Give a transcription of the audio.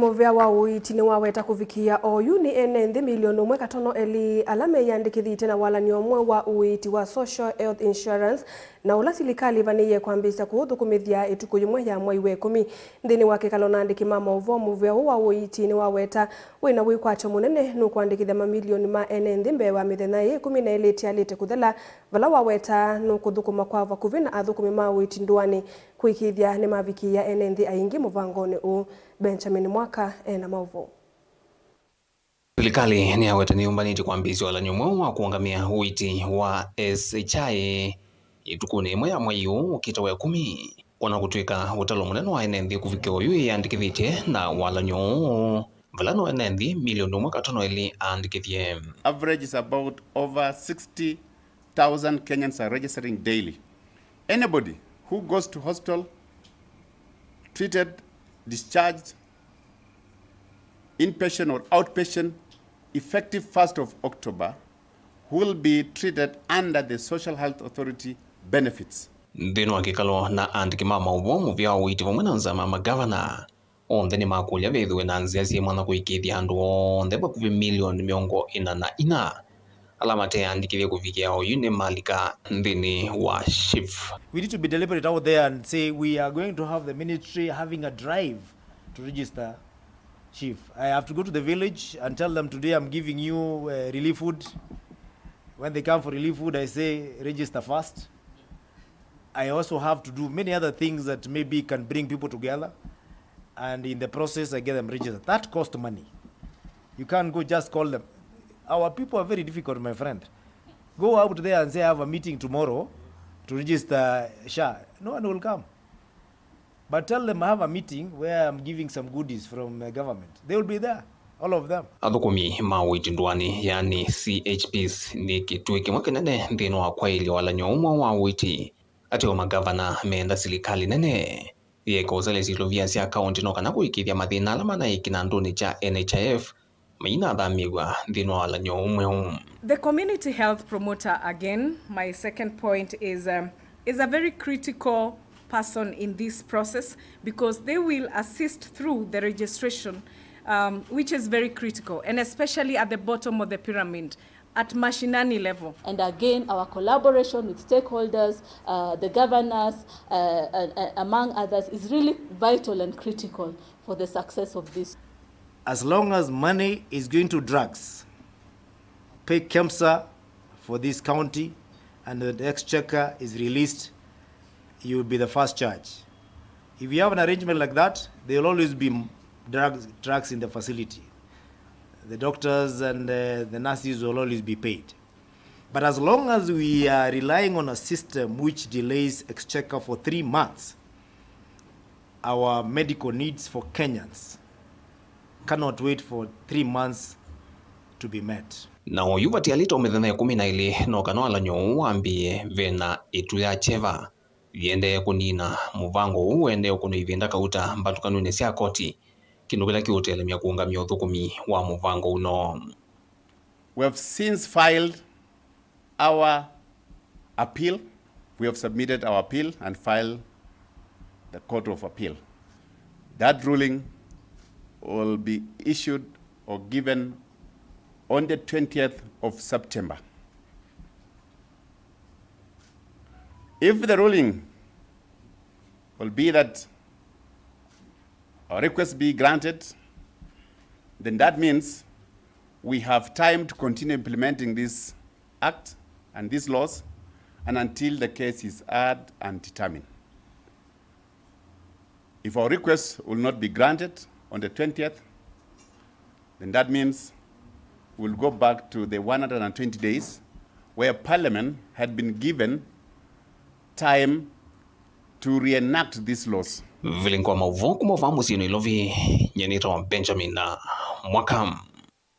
Muvia wa Uiiti Niwaweta Kuvikia Ooyu ni Enenthi milioni 1.5 ala Meyiandikithitye na Walanyo Mweu wa Uiiti wa Social Health Insurance na ula Silikali Ivaniiye Kuwambiisya Kuuthukumithya ituku yimwe ya mwei wa 10 nthini wa kikalo na andiki ma mauvo. Muvia wa Uiiti Niwaweta wina wikwacho munene nukwandikithya mamilioni ma Enenthi mbee wa mithenya 12 tialite kuthela vala waweta nukuthukuma kwa vakuvi na athukumi ma Uiiti ndwani kuikithya ni mavikia Enenthi aingi muvangoni uu. Benjamin Mwaka ena mauvo. Silikali Niwaweta niumbanite kuwambiisya Walanyo Mweu wa kuungamia Uiiti wa SHI itukuni imwe ya mwei ukita wa 10 ona gutwika utalo munene wa Enenthi Kuvikia Ooyu Wiambiia na Walanyo vala Enenthi milioni 1.5 andikithye. Average is about over 60,000 Kenyans are registering daily. Anybody who goes to hospital, treated, discharged, inpatient or outpatient, effective 1st of October, will be treated under the Social Health Authority benefits. Nthini wa kikalo na andiki ma mauvo Muvia wa Uiiti vamwe na nzama magavana onthe ni makulya vithiwe na nzia syimwe na kuikithya andu onthe vakuvi milioni 44 ala mateandikithye Kuvikia Ooyu ni malika nthini wa SHIF. We need to be deliberate out there and say we are going to have the ministry having a drive to register SHIF. I have to go to the village and tell them today I'm giving you relief food. When they come for relief food, I say register first. I also have to do many other things that maybe can bring people together, and in the process I get them registered. That costs money. You can't go just call them. Our people are very difficult, my friend. Go out there and say I have a meeting tomorrow to register SHA. No one will come. But tell them I have a meeting where I'm giving some goodies from the government. They will be there, all of them. Athukumi ma Uiiti ndwani yani CHPs ni kitui kimwe kinene nthini wa kwailya Walanyo umwe wa Uiiti ati wa magavana meenda Silikali nene yekozele silovia sya kaunti no kana kuikithya mathina ala mana Kinandu cha NHIF maina athamiwa nthini wa Walanyo umwe. The community health promoter, again, my second point is a very critical person in this process because they will assist through the registration, which is very critical, and especially at the bottom of the pyramid, at mashinani level. And again, our collaboration with stakeholders, the governors, among others, is really vital and critical for the success of this. As long as money is going to drugs, pay KEMSA for this county, and the exchequer is released, you will be the first charge. If you have an arrangement like that, there will always be drugs in the facility. The doctors and the nurses will always be paid. But as long as we are relying on a system which delays exchequer for 3 months, our medical needs for Kenyans cannot wait for 3 months to be met. Na Ooyu vatialita mithenya 12 no kana Walanyo Wiambiia vena itu ya cheva yende kunina muvango huu wende kuno ivinda kauta mbatukanune sya koti kindu kila kiutelemya kuungamia uthukumi wa muvango uno. We have since filed our appeal. We have submitted our appeal and filed the Court of Appeal. That ruling will be issued or given on the 20th of September. If the ruling will be that our request be granted, then that means we have time to continue implementing this act and these laws and until the case is heard and determined. If our request will not be granted on the 20th, then that means we'll go back to the 120 days where Parliament had been given time to reenact these laws. Vilinkwa mauvo kumova musino ilovi nyenita wa Benjamin Mwaka.